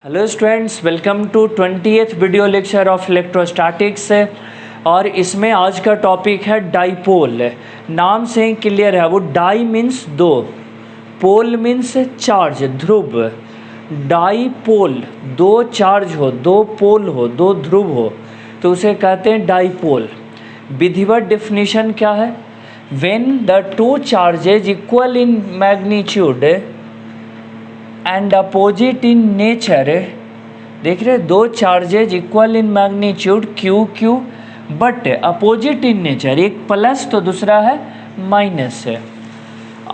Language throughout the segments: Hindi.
Hello students, welcome to 20th video lecture of electrostatics. और इसमें आज का टॉपिक है डाईपोल। नाम से ही क्लियर है, वो डाई मीन्स दो, पोल मीन्स चार्ज, ध्रुव। डाईपोल दो चार्ज हो, दो पोल हो, दो ध्रुव हो तो उसे कहते हैं डाईपोल। विधिवत डेफिनेशन क्या है? When the two charges equal in magnitude and opposite in nature. देख रहे, दो charges equal in magnitude q q but opposite in nature, एक प्लस तो दूसरा है minus,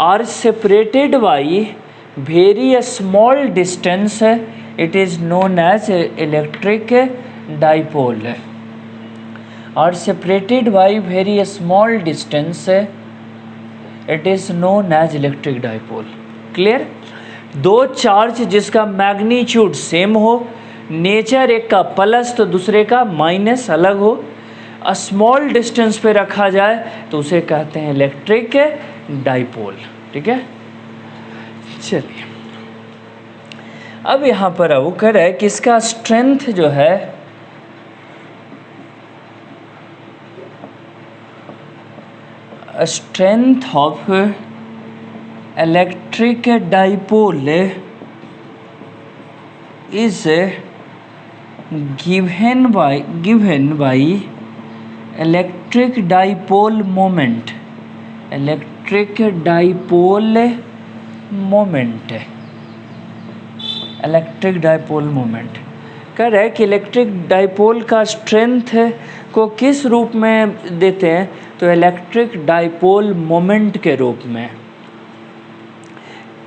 are separated by very small distance, it is known as electric dipole. Are separated by very small distance, it is known as electric dipole. Clear? दो चार्ज जिसका मैग्नीट्यूड सेम हो, नेचर एक का प्लस तो दूसरे का माइनस अलग हो, स्मॉल डिस्टेंस पे रखा जाए तो उसे कहते हैं इलेक्ट्रिक डाईपोल। ठीक है, चलिए अब यहाँ पर वो कह रहा है कि इसका स्ट्रेंथ जो है strength of electric dipole is given by electric dipole moment। electric dipole moment, electric dipole moment कह रहा है कि इलेक्ट्रिक डाइपोल का स्ट्रेंथ को किस रूप में देते हैं? तो इलेक्ट्रिक डाइपोल मोमेंट के रूप में।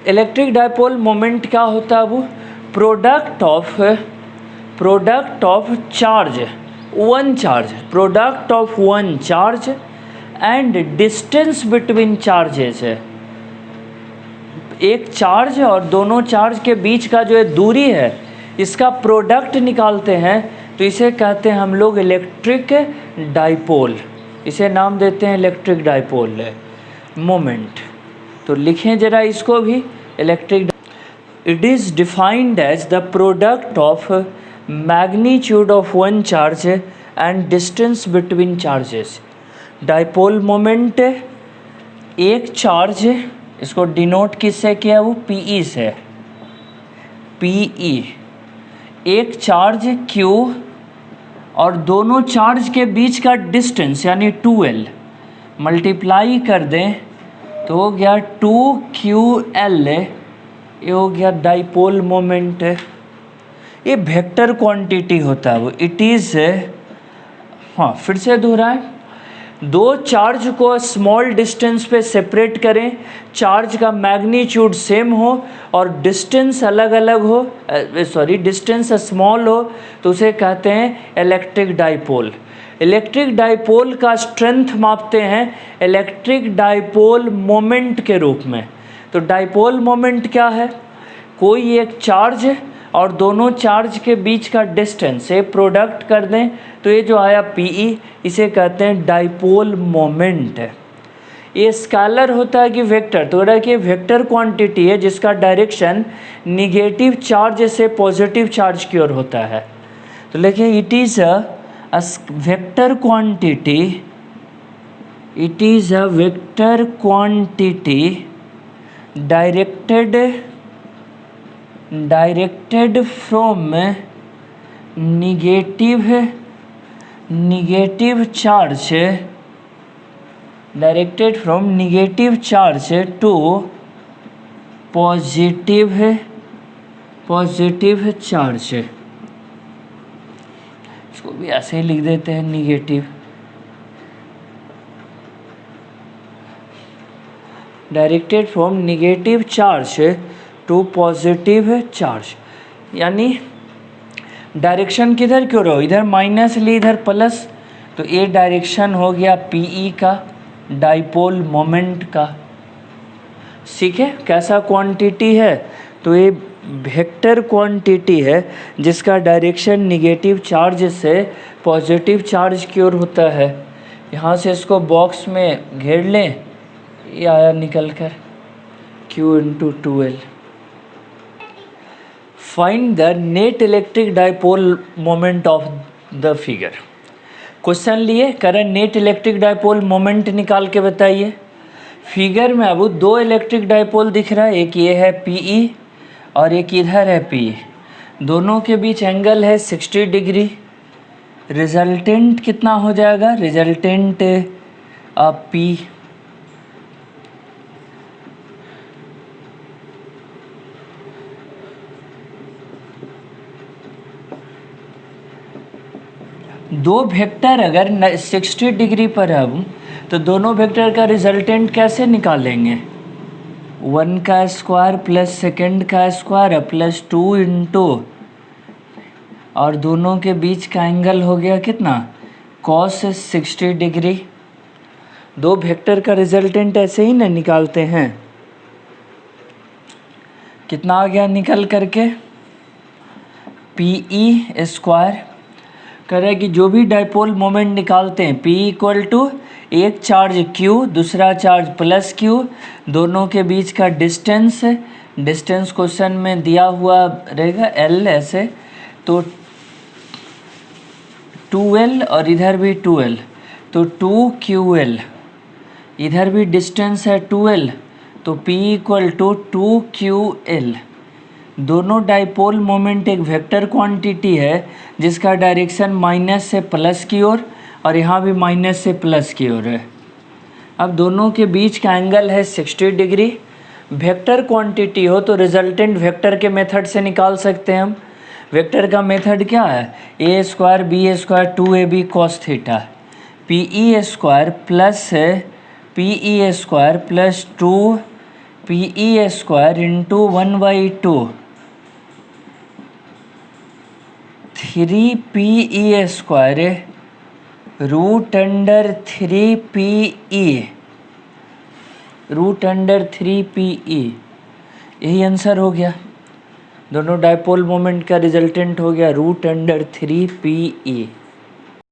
इलेक्ट्रिक डाइपोल मोमेंट क्या होता है? वो product of charge, one charge, product of one charge and distance between charges है। एक चार्ज और दोनों चार्ज के बीच का जो है दूरी है, इसका प्रोडक्ट निकालते हैं तो इसे कहते हैं हम लोग इलेक्ट्रिक डाइपोल। इसे नाम देते हैं इलेक्ट्रिक डाइपोल मोमेंट। तो लिखें जरा इसको भी, electric it is defined as the product of magnitude of one charge and distance between charges. Dipole moment एक चार्ज, इसको डिनोट किससे किया? वो पीई से, पीई एक चार्ज क्यू और दोनों चार्ज के बीच का डिस्टेंस यानी 2l मल्टीप्लाई कर दें तो हो गया 2ql, ये हो गया डाइपोल मोमेंट। ये वेक्टर क्वांटिटी होता है वो, इट इज़, हाँ फिर से दोहराएं, दो चार्ज को स्मॉल डिस्टेंस पे सेपरेट करें, चार्ज का मैग्नीट्यूड सेम हो और डिस्टेंस अलग अलग हो, डिस्टेंस स्मॉल हो तो उसे कहते हैं इलेक्ट्रिक डाइपोल। इलेक्ट्रिक डाइपोल का स्ट्रेंथ मापते हैं इलेक्ट्रिक डाइपोल मोमेंट के रूप में। तो डाइपोल मोमेंट क्या है? कोई एक चार्ज और दोनों चार्ज के बीच का डिस्टेंस, ये प्रोडक्ट कर दें तो ये जो आया पीई, इसे कहते हैं डाइपोल मोमेंट। ये स्केलर होता है कि वेक्टर? तो रहा कि वेक्टर क्वांटिटी है जिसका डायरेक्शन निगेटिव चार्ज से पॉजिटिव चार्ज की ओर होता है। तो लेकिन it is a vector quantity, it is a vector quantity directed from negative charge, directed from negative charge to positive charge। इसको भी ऐसे ही लिख देते हैं, negative, directed from negative charge to positive charge. यानी डायरेक्शन किधर क्यों रहो? इधर माइनस ली, इधर प्लस, तो ये डायरेक्शन हो गया पीई का, डाइपोल मोमेंट का। ठीक है, कैसा क्वांटिटी है? तो ये वेक्टर क्वांटिटी है जिसका डायरेक्शन निगेटिव चार्ज से पॉजिटिव चार्ज की ओर होता है। यहाँ से इसको बॉक्स में घेर लें, ये आया निकल कर Q × 2l। Find the net electric dipole moment of the figure. Question लिए current net electric dipole moment निकाल के बताइए। फिगर में अब दो इलेक्ट्रिक डाइपोल दिख रहा है, एक ये है PE और एक इधर है PE, दोनों के बीच एंगल है 60 डिग्री। रिजल्टेंट कितना हो जाएगा, रिजल्टेंट P दो वेक्टर अगर 60 डिग्री पर है तो दोनों वेक्टर का रिजल्टेंट कैसे निकालेंगे, 1 का स्क्वायर प्लस सेकेंड का स्क्वायर प्लस 2 इंटू, और दोनों के बीच का एंगल हो गया कितना, cos 60 डिग्री। दो वेक्टर का रिजल्टेंट ऐसे ही ना निकालते हैं। कितना आ गया निकल करके, PE स्क्वायर। कह रहा है कि जो भी डाइपोल मोमेंट निकालते हैं P इक्वल टू एक चार्ज Q दूसरा चार्ज प्लस Q, दोनों के बीच का डिस्टेंस, डिस्टेंस क्वेश्चन में दिया हुआ रहेगा L ऐसे, तो 2L और इधर भी 2L, तो 2QL, इधर भी डिस्टेंस है 2L, तो P इक्वल टू 2QL। दोनों डाइपोल मोमेंट एक वेक्टर क्वांटिटी है जिसका डायरेक्शन माइनस से प्लस की ओर और यहाँ भी माइनस से प्लस की ओर है। अब दोनों के बीच का एंगल है 60 डिग्री। वेक्टर क्वांटिटी हो तो रिजल्टेंट वेक्टर के मेथड से निकाल सकते हैं हम। वेक्टर का मेथड क्या है, a square b square 2ab cos theta, PE square plus PE square plus 2 PE square into 1/2 3PE square root under 3PE, root under 3PE, यही आंसर हो गया। दोनों डाइपोल मोमेंट का रिजल्टेंट हो गया रूट अंडर 3PE।